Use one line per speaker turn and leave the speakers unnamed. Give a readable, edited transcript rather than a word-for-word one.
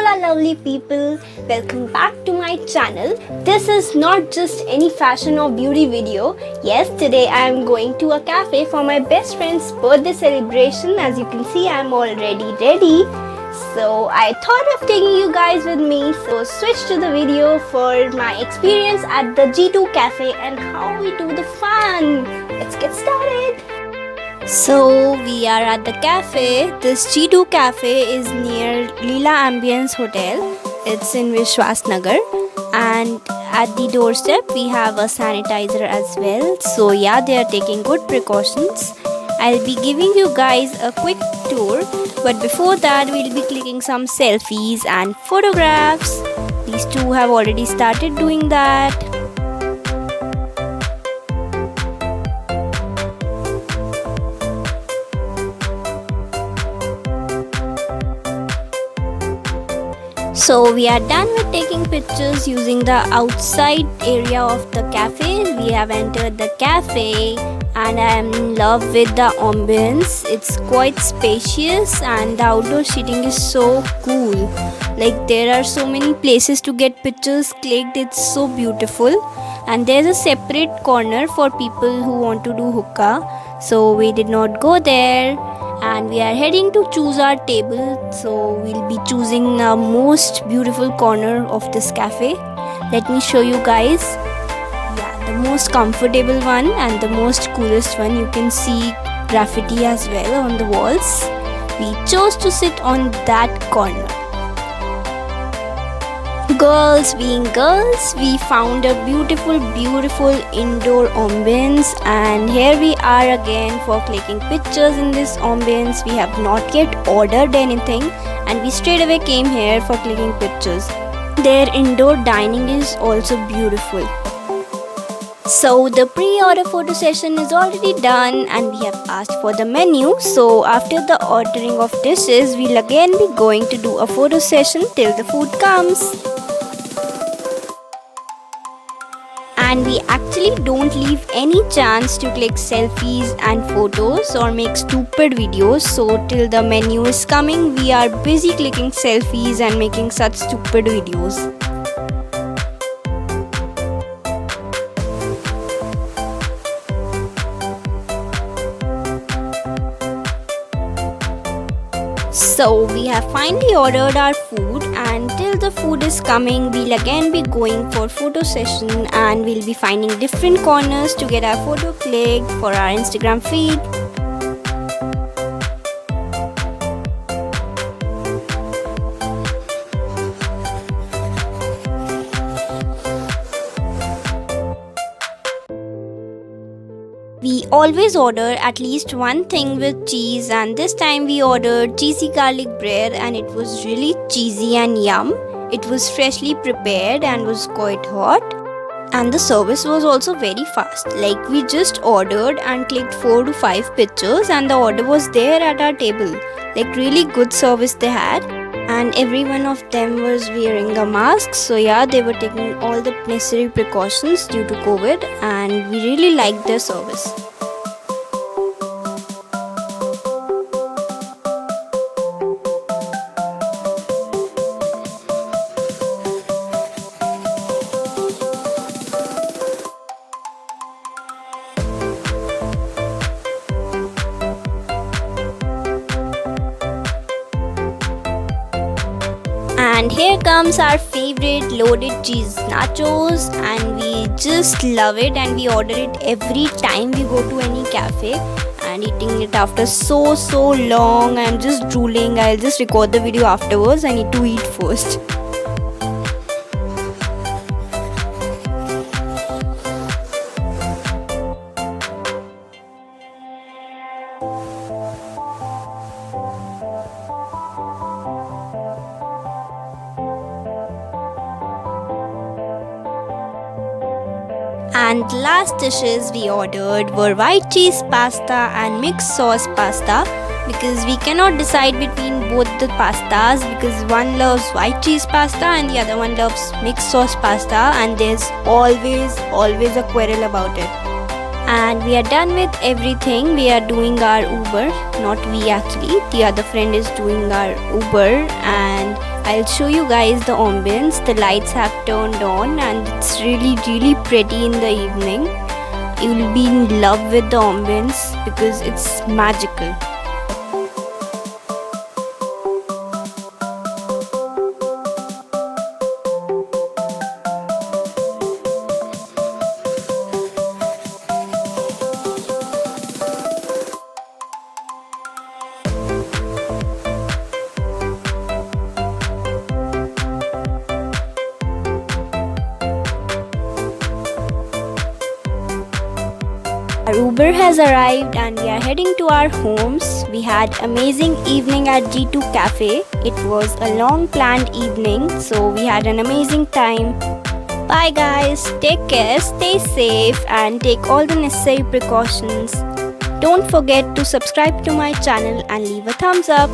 Hola lovely people, welcome back to my channel. This is not just any fashion or beauty video. Yes, today I am going to a cafe for my best friend's birthday celebration. As you can see, I am already ready. So I thought of taking you guys with me. So switch to the video for my experience at the G2 cafe and how we do the fun. Let's get started. So we are at the cafe. This G2 cafe is near Leela Ambience Hotel. It's in Vishwasnagar, and at the doorstep we have a sanitizer as well. So yeah, they are taking good precautions. I'll be giving you guys a quick tour, but before that we'll be clicking some selfies and photographs. These two have already started doing that. So we are done with taking pictures using the outside area of the cafe. We have entered the cafe and I am in love with the ambience. It's quite spacious and the outdoor seating is so cool. Like there are so many places to get pictures clicked. It's so beautiful. And there's a separate corner for people who want to do hookah. So we did not go there. And we are heading to choose our table, so we'll be choosing the most beautiful corner of this cafe. Let me show you guys. Yeah, the most comfortable one and the most coolest one. You can see graffiti as well on the walls. We chose to sit on that corner. Girls being girls, we found a beautiful indoor ambience, and here we are again for clicking pictures in this ambience. We have not yet ordered anything and we straight away came here for clicking pictures. Their indoor dining is also beautiful. So the pre-order photo session is already done and we have asked for the menu. So after the ordering of dishes, we'll again be going to do a photo session till the food comes. And we actually don't leave any chance to click selfies and photos or make stupid videos. So till the menu is coming, we are busy clicking selfies and making such stupid videos. So we have finally ordered our food, and till the food is coming, we'll again be going for photo session and we'll be finding different corners to get our photo clicked for our Instagram feed. We always order at least one thing with cheese, and this time we ordered cheesy garlic bread and it was really cheesy and yum. It was freshly prepared and was quite hot, and the service was also very fast. Like we just ordered and clicked 4 to 5 pictures and the order was there at our table. Like really good service they had, and every one of them was wearing a mask. So yeah, they were taking all the necessary precautions due to COVID, and we really liked their service. And here comes our favorite loaded cheese nachos, and we just love it and we order it every time we go to any cafe, and eating it after so long. I'm just drooling. I'll just record the video afterwards. I need to eat first. And last dishes we ordered were white cheese pasta and mixed sauce pasta, because we cannot decide between both the pastas, because one loves white cheese pasta and the other one loves mixed sauce pasta, and there's always a quarrel about it. And we are done with everything. We are doing our Uber, not we actually, the other friend is doing our Uber, and I'll show you guys the ambience. The lights have turned on and it's really pretty in the evening. You'll be in love with the ambience because it's magical. Our Uber has arrived and we are heading to our homes. We had amazing evening at G2 Cafe. It was a long planned evening, so we had an amazing time. Bye guys, take care, stay safe and take all the necessary precautions. Don't forget to subscribe to my channel and leave a thumbs up.